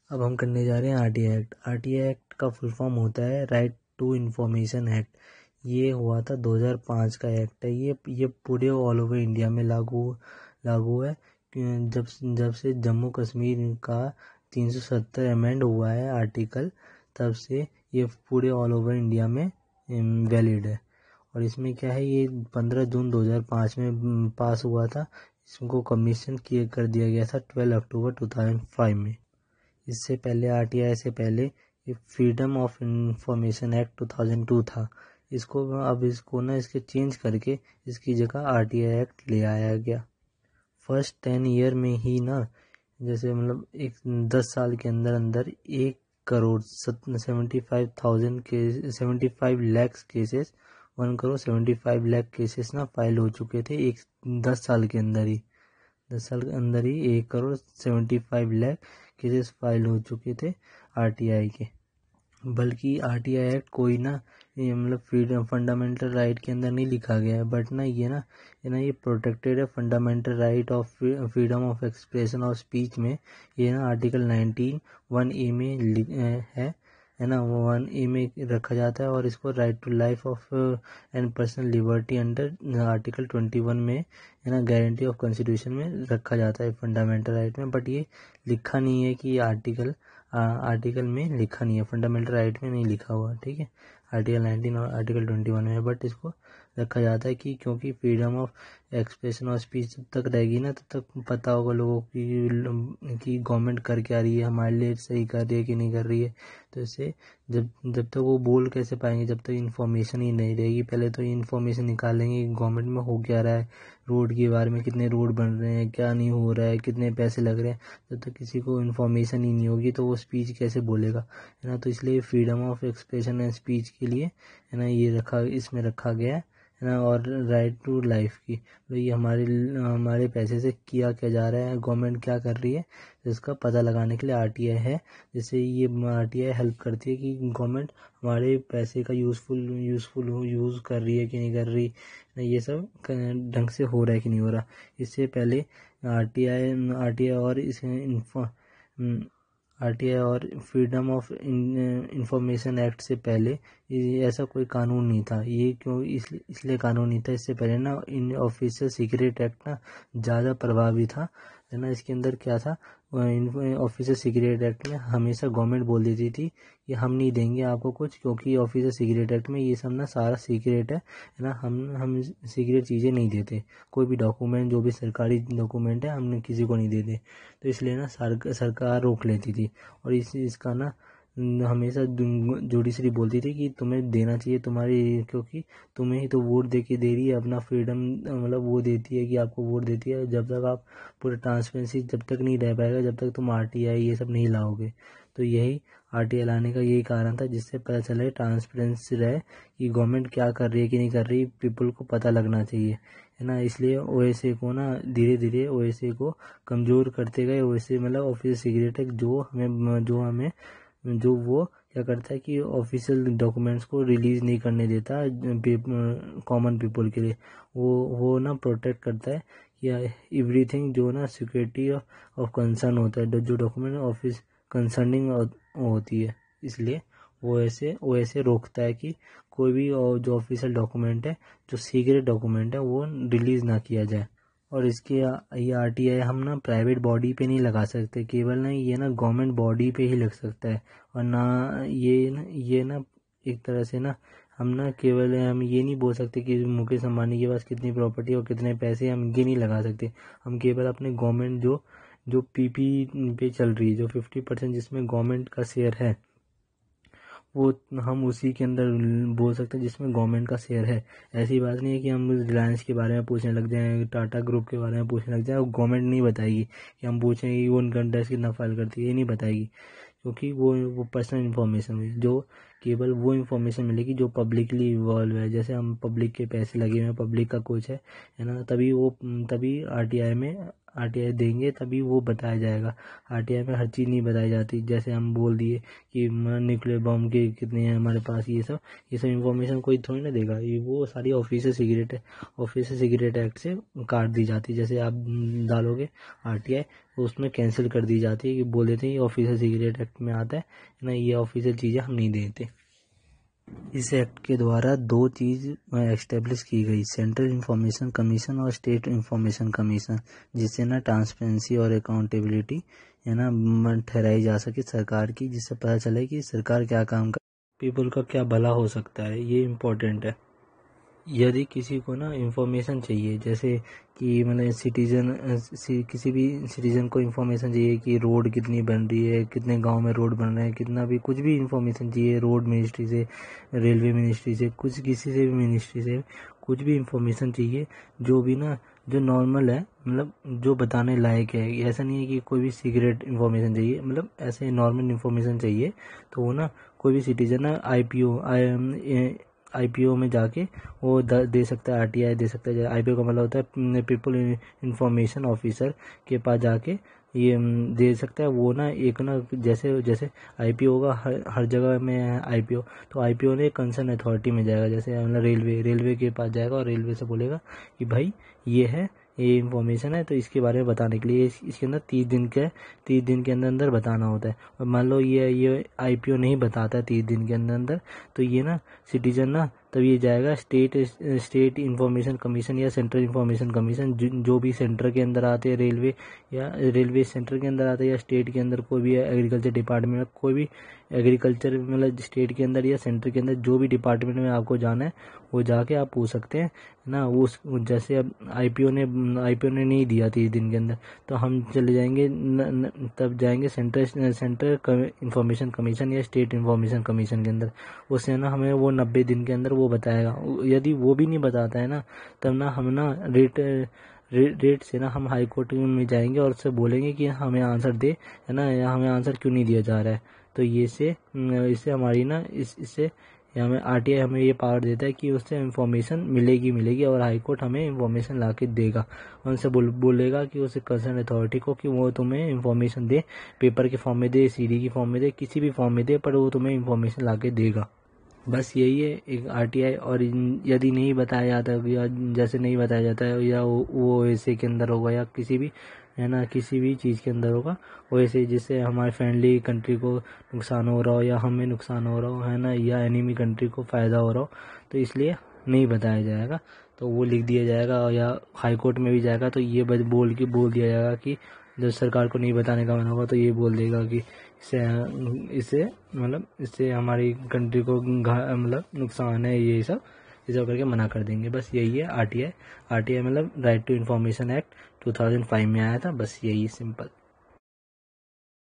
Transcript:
अब हम करने जा रहे हैं आरटीआई एक्ट। आरटीआई एक्ट का फुल फॉर्म होता है राइट टू इंफॉर्मेशन एक्ट। ये हुआ था 2005 का एक्ट है। ये पूरे ऑल ओवर इंडिया में लागू है। जब जब से जम्मू कश्मीर का 370 अमेंड हुआ है आर्टिकल, तब से ये पूरे ऑल ओवर इंडिया में वैलिड है। और इसमें क्या है, ये 15 जून 2005 में पास हुआ था। इसको कमीशन कर दिया गया था 12 अक्टूबर 2005 में। इससे पहले आरटीआई से पहले ये फ्रीडम ऑफ इंफॉर्मेशन एक्ट 2002 था। इसको ना इसके चेंज करके इसकी जगह आरटीआई एक्ट ले आया गया। फर्स्ट 10 ईयर में ही ना, जैसे मतलब एक 10 साल के अंदर अंदर 1,75,000 के 75 लाख केसेस 1,75,00,000 केसेस ना फाइल हो चुके थे 10 साल के अंदर ही। 10 साल के अंदर ही 1,75,00,000 केसेस फाइल हो चुके थे आरटीआई के। बल्कि आरटीआई एक्ट कोई ना, ये मतलब फ्रीडम फंडामेंटल राइट के अंदर नहीं लिखा गया है, बट ना ये प्रोटेक्टेड है fundamental right of freedom of expression और स्पीच में। ये ना आर्टिकल 19 1A में है ना, 1A में रखा जाता है। और इसको right to life of and personal liberty under article 21 में है ना, गारंटी ऑफ कॉन्स्टिट्यूशन में रखा जाता है फंडामेंटल राइट में। बट ये लिखा नहीं है कि आर्टिकल में लिखा नहीं है, फंडामेंटल राइट में नहीं लिखा हुआ, ठीक है। आर्टिकल 19 और आर्टिकल 21 में है, बट इसको रखा जाता है कि क्योंकि फ्रीडम ऑफ एक्सप्रेशन और स्पीच जब तक रहेगी ना, तब तक पता होगा लोगों की गवर्नमेंट कर क्या रही है, हमारे लिए सही कर रही है कि नहीं कर रही है। तो इससे जब तक वो बोल कैसे पाएंगे, जब तक इन्फॉर्मेशन ही नहीं रहेगी। पहले तो इन्फॉर्मेशन निकालेंगे गवर्नमेंट में हो क्या रहा है, रोड के बारे में, कितने रोड बन रहे हैं, क्या नहीं हो रहा है, कितने पैसे लग रहे हैं। जब तक किसी को इन्फॉर्मेशन ही नहीं होगी तो वो स्पीच कैसे बोलेगा, है ना। तो इसलिए freedom of expression and speech के लिए है ना, इसमें रखा गया है ना। और राइट टू लाइफ की, तो ये हमारे पैसे से किया क्या जा रहा है, गवर्नमेंट क्या कर रही है, तो इसका पता लगाने के लिए आरटीआई है। जैसे ये आरटीआई हेल्प करती है कि गवर्नमेंट हमारे पैसे का यूज़फुल यूज़ कर रही है कि नहीं कर रही, ये सब ढंग से हो रहा है कि नहीं हो रहा। इससे पहले आरटीआई और फ्रीडम ऑफ इंफॉर्मेशन एक्ट से पहले ऐसा कोई कानून नहीं था। ये क्यों इसलिए कानून नहीं था, इससे पहले ना इन ऑफिशियल सीक्रेट एक्ट ना ज़्यादा प्रभावी था, है ना। इसके अंदर क्या था, ऑफिशियल सीक्रेट एक्ट में हमेशा गवर्नमेंट बोल देती थी कि हम नहीं देंगे आपको कुछ, क्योंकि ऑफिशियल सीक्रेट एक्ट में ये सब ना सारा सीक्रेट है ना। हम सीक्रेट चीज़ें नहीं देते, कोई भी डॉक्यूमेंट, जो भी सरकारी डॉक्यूमेंट है हमने किसी को नहीं देते। तो इसलिए ना सरकार रोक लेती थी। और इसका ना हमेशा जुडिशरी बोलती थी कि तुम्हें देना चाहिए, क्योंकि तुम्हें ही तो वोट दे के दे रही है अपना फ्रीडम, मतलब वो देती है कि आपको वोट देती है। जब तक आप पूरा ट्रांसपेरेंसी जब तक नहीं रह पाएगा, जब तक तुम आरटीआई ये सब नहीं लाओगे। तो यही आरटीआई लाने का यही कारण था, जिससे पता चले, ट्रांसपेरेंसी रहे कि गवर्नमेंट क्या कर रही है कि नहीं कर रही, पीपल को पता लगना चाहिए, है ना। इसलिए ओएसए को ना धीरे धीरे ओएसए को कमज़ोर करते गए। ओएसए मतलब ऑफिशियल सीक्रेट एक्ट, जो वो क्या करता है कि ऑफिशियल डॉक्यूमेंट्स को रिलीज़ नहीं करने देता कॉमन पीपल के लिए। वो ना प्रोटेक्ट करता है कि एवरीथिंग जो ना सिक्योरिटी ऑफ कंसर्न होता है, जो डॉक्यूमेंट ऑफिस कंसर्निंग होती है। इसलिए वो ऐसे रोकता है कि कोई भी जो ऑफिशियल डॉक्यूमेंट है, जो सीक्रेट डॉक्यूमेंट है, वो रिलीज़ ना किया जाए। और ये आरटीआई हम ना प्राइवेट बॉडी पे नहीं लगा सकते, केवल ना ये ना गवर्नमेंट बॉडी पे ही लग सकता है। और ना ये ना एक तरह से ना हम ये नहीं बोल सकते कि मुकेश अंबानी के पास कितनी प्रॉपर्टी और कितने पैसे, हम ये नहीं लगा सकते। हम केवल अपने गवर्नमेंट जो पीपी पे चल रही है, जो 50% जिसमें गवर्नमेंट का शेयर है, वो हम उसी के अंदर बोल सकते हैं जिसमें गवर्नमेंट का शेयर है। ऐसी बात नहीं है कि हम रिलायंस के बारे में पूछने लग जाएं, टाटा ग्रुप के बारे में पूछने लग जाएं, वो गवर्नमेंट नहीं बताएगी कि हम पूछेंगे कि वो उनका इंटरेस्ट कितना फाइल करती है, ये नहीं बताएगी। क्योंकि वो पर्सनल इन्फॉर्मेशन है, जो केवल वो इन्फॉर्मेशन मिलेगी जो पब्लिकली इवॉल्व है। जैसे हम पब्लिक के पैसे लगे हुए हैं, पब्लिक का कुछ है ना, तभी आरटीआई में आरटीआई देंगे तभी वो बताया जाएगा। आरटीआई में हर चीज़ नहीं बताई जाती। जैसे हम बोल दिए कि न्यूक्लियर बम के कितने हैं हमारे पास, ये सब इन्फॉर्मेशन कोई थोड़ी ना देगा। ये वो सारी ऑफिसर सीक्रेट है, ऑफिसर सीक्रेट एक्ट से काट दी जाती है। जैसे आप डालोगे आरटीआई तो उसमें कैंसिल कर दी जाती है कि बोल देते हैं ये ऑफिसर सीक्रेट एक्ट में आता है ना, ये ऑफिसर चीज़ें हम नहीं देते। इस एक्ट के द्वारा दो चीज़ एस्टेब्लिश की गई, सेंट्रल इंफॉर्मेशन कमीशन और स्टेट इंफॉर्मेशन कमीशन, जिससे ना ट्रांसपेरेंसी और अकाउंटेबिलिटी है ना ठहराई जा सके सरकार की, जिससे पता चले कि सरकार क्या काम कर, पीपल का क्या भला हो सकता है। ये इम्पोर्टेंट है। यदि किसी को ना इन्फॉर्मेशन चाहिए, जैसे कि मतलब किसी भी सिटीजन को इन्फॉर्मेशन चाहिए कि रोड कितनी बन रही है, कितने गांव में रोड बन रहे हैं, कितना भी कुछ भी इन्फॉर्मेशन चाहिए, रोड मिनिस्ट्री से, रेलवे मिनिस्ट्री से, कुछ किसी से भी मिनिस्ट्री से कुछ भी इन्फॉर्मेशन चाहिए, जो भी ना जो नॉर्मल है, मतलब जो बताने लायक है। ऐसा नहीं है कि कोई भी सीक्रेट इन्फॉर्मेशन चाहिए, मतलब ऐसे नॉर्मल इन्फॉर्मेशन चाहिए तो वो ना कोई भी सिटीजन ना आईपीओ में जाके वो दे सकता है, आरटीआई दे सकता है। आईपीओ का मतलब होता है पीपल इंफॉर्मेशन ऑफिसर के पास जाके ये दे सकता है। वो ना एक ना जैसे जैसे आईपीओ होगा, हर जगह में है आईपीओ, तो आईपीओ ने कंसर्न अथॉरिटी में जाएगा, जैसे मतलब रेलवे के पास जाएगा और रेलवे से बोलेगा कि भाई ये है, ये इन्फॉर्मेशन है, तो इसके बारे में बताने के लिए इसके अंदर 30 दिन के अंदर अंदर बताना होता है। और मान लो ये आईपीओ नहीं बताता है 30 दिन के अंदर अंदर, तो ये ना सिटीजन ना तब ये जाएगा स्टेट इंफॉर्मेशन कमीशन या सेंट्रल इंफॉर्मेशन कमीशन, जो भी सेंटर के अंदर आते हैं, रेलवे सेंटर के अंदर आते हैं या स्टेट के अंदर, कोई भी एग्रीकल्चर डिपार्टमेंट में, कोई भी एग्रीकल्चर मतलब स्टेट के अंदर या सेंटर के अंदर जो भी डिपार्टमेंट में आपको जाना है वो जाके आप पूछ सकते हैं ना। वो जैसे अब आईपीओ ने नहीं दिया 30 दिन के अंदर, तो हम चले जाएंगे तब जाएंगे सेंट्रल इंफॉर्मेशन कमीशन या स्टेट इंफॉर्मेशन कमीशन के अंदर। उससे ना हमें वो 90 दिन के अंदर वो बताएगा। यदि वो भी नहीं बताता है ना, तब ना हम ना रेट से ना हम हाई कोर्ट में जाएंगे और उससे बोलेंगे कि हमें आंसर दे, है ना, या हमें आंसर क्यों नहीं दिया जा रहा है। तो ये इससे हमारी ना इससे हमें आरटीआई हमें ये पावर देता है कि उससे इन्फॉर्मेशन मिलेगी और हाई कोर्ट हमें इन्फॉर्मेशन ला के देगा। उनसे बोलेगा कि उसे कंसर्न अथॉरिटी को कि वो तुम्हें इन्फॉर्मेशन दे, पेपर के फॉर्म में दे, सीडी की फॉर्म में दे, किसी भी फॉर्म में दे, पर वो तुम्हें इन्फॉर्मेशन ला के देगा। बस यही है एक आरटीआई। और यदि नहीं बताया जाता है या जैसे नहीं बताया जाता है या वो ऐसे के अंदर होगा या किसी भी, है ना, किसी भी चीज़ के अंदर होगा वैसे, जिससे हमारे फ्रेंडली कंट्री को नुकसान हो रहा हो या हमें नुकसान हो रहा हो, है ना, या एनिमी कंट्री को फ़ायदा हो रहा हो, तो इसलिए नहीं बताया जाएगा। तो वो लिख दिया जाएगा या हाई कोर्ट में भी जाएगा तो ये बोल दिया जाएगा कि जब सरकार को नहीं बताने का मन होगा तो ये बोल देगा कि इससे हमारी कंट्री को मतलब नुकसान है, ये सब करके मना कर देंगे। बस यही है आरटीआई मतलब राइट टू इन्फॉर्मेशन एक्ट 2005 में आया था। बस यही सिंपल।